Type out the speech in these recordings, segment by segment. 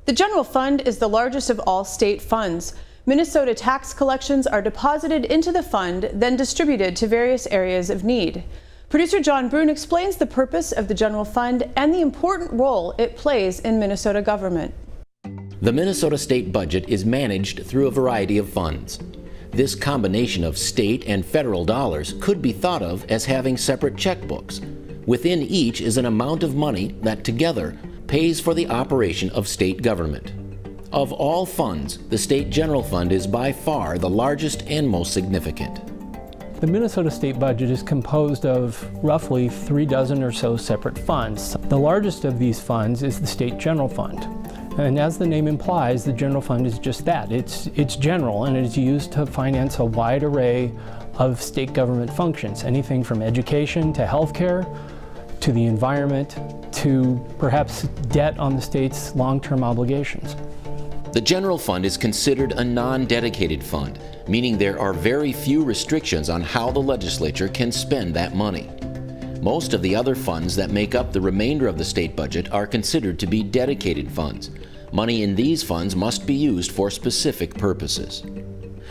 The general fund is the largest of all state funds. Minnesota tax collections are deposited into the fund, then distributed to various areas of need. Producer Jon Brune explains the purpose of the general fund and the important role it plays in Minnesota government. The Minnesota state budget is managed through a variety of funds. This combination of state and federal dollars could be thought of as having separate checkbooks. Within each is an amount of money that together pays for the operation of state government. Of all funds, the state general fund is by far the largest and most significant. The Minnesota state budget is composed of roughly 36 or so separate funds. The largest of these funds is the state general fund. And as the name implies, the general fund is just that. It's general, and it is used to finance a wide array of state government functions, anything from education to healthcare, to the environment, to perhaps debt on the state's long-term obligations. The general fund is considered a non-dedicated fund, meaning there are very few restrictions on how the legislature can spend that money. Most of the other funds that make up the remainder of the state budget are considered to be dedicated funds. Money in these funds must be used for specific purposes.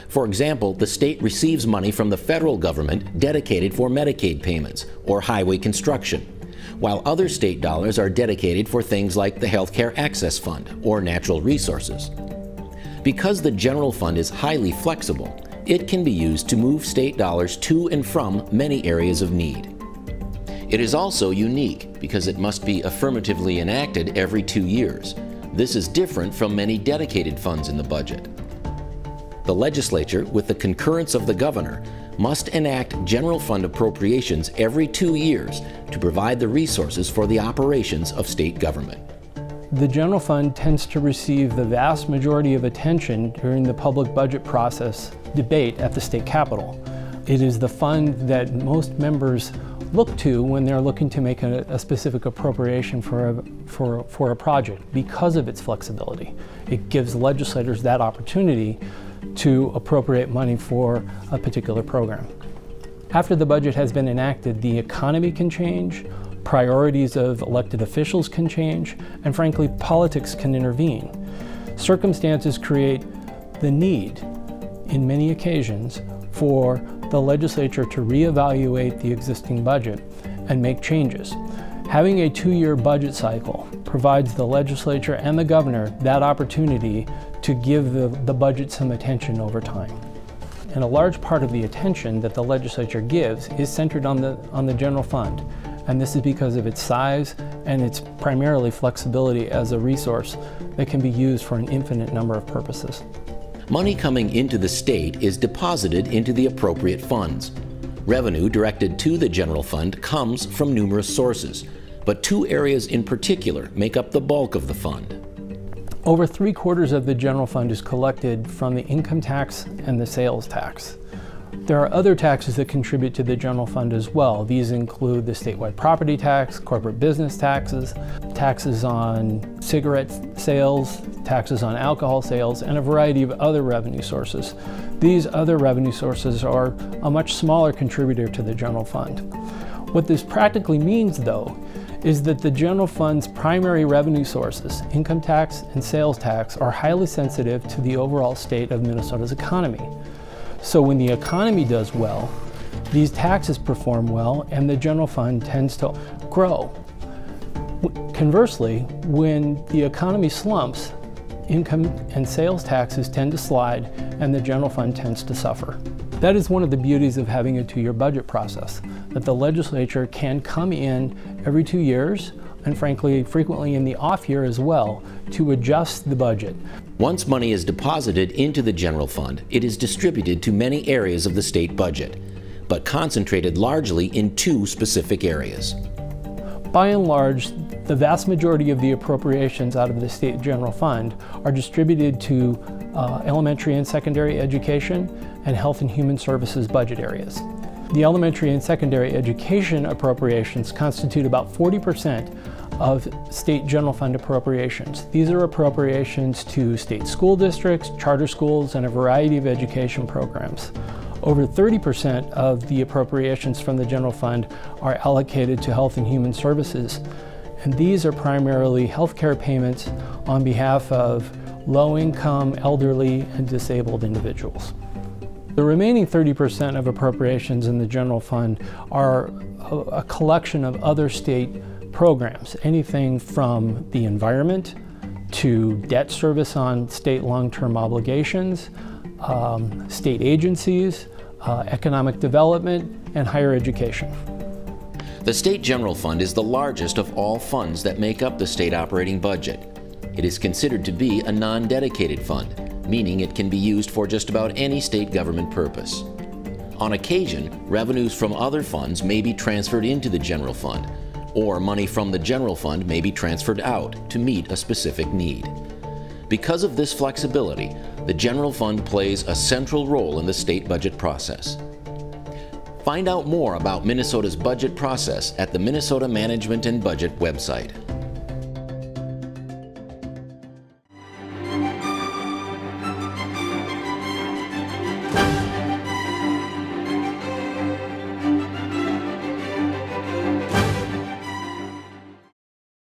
For example, the state receives money from the federal government dedicated for Medicaid payments or highway construction, while other state dollars are dedicated for things like the Healthcare Access Fund or natural resources. Because the general fund is highly flexible, it can be used to move state dollars to and from many areas of need. It is also unique because it must be affirmatively enacted every 2 years. This is different from many dedicated funds in the budget. The legislature, with the concurrence of the governor, must enact general fund appropriations every 2 years to provide the resources for the operations of state government. The general fund tends to receive the vast majority of attention during the public budget process debate at the state capitol. It is the fund that most members look to when they're looking to make a specific appropriation for a project because of its flexibility. It gives legislators that opportunity to appropriate money for a particular program. After the budget has been enacted, the economy can change, priorities of elected officials can change, and frankly, politics can intervene. Circumstances create the need, in many occasions, for the legislature to reevaluate the existing budget and make changes. Having a 2-year budget cycle provides the legislature and the governor that opportunity to give the budget some attention over time. And a large part of the attention that the legislature gives is centered on the general fund. And this is because of its size and its primarily flexibility as a resource that can be used for an infinite number of purposes. Money coming into the state is deposited into the appropriate funds. Revenue directed to the general fund comes from numerous sources, but 2 areas in particular make up the bulk of the fund. Over 3/4 of the general fund is collected from the income tax and the sales tax. There are other taxes that contribute to the general fund as well. These include the statewide property tax, corporate business taxes, taxes on cigarette sales, taxes on alcohol sales, and a variety of other revenue sources. These other revenue sources are a much smaller contributor to the general fund. What this practically means, though, is that the general fund's primary revenue sources, income tax and sales tax, are highly sensitive to the overall state of Minnesota's economy. So when the economy does well, these taxes perform well and the general fund tends to grow. Conversely, when the economy slumps, income and sales taxes tend to slide and the general fund tends to suffer. That is one of the beauties of having a 2-year budget process, that the legislature can come in every 2 years, and frankly, frequently in the off year as well, to adjust the budget. Once money is deposited into the general fund, it is distributed to many areas of the state budget, but concentrated largely in 2 specific areas. By and large, the vast majority of the appropriations out of the state general fund are distributed to elementary and secondary education and health and human services budget areas. The elementary and secondary education appropriations constitute about 40% of state general fund appropriations. These are appropriations to state school districts, charter schools, and a variety of education programs. Over 30% of the appropriations from the general fund are allocated to health and human services. And these are primarily healthcare payments on behalf of low-income, elderly, and disabled individuals. The remaining 30% of appropriations in the general fund are a collection of other state programs, anything from the environment to debt service on state long-term obligations, state agencies, economic development, and higher education. The State General Fund is the largest of all funds that make up the state operating budget. It is considered to be a non-dedicated fund, meaning it can be used for just about any state government purpose. On occasion, revenues from other funds may be transferred into the general fund, or money from the general fund may be transferred out to meet a specific need. Because of this flexibility, the general fund plays a central role in the state budget process. Find out more about Minnesota's budget process at the Minnesota Management and Budget website.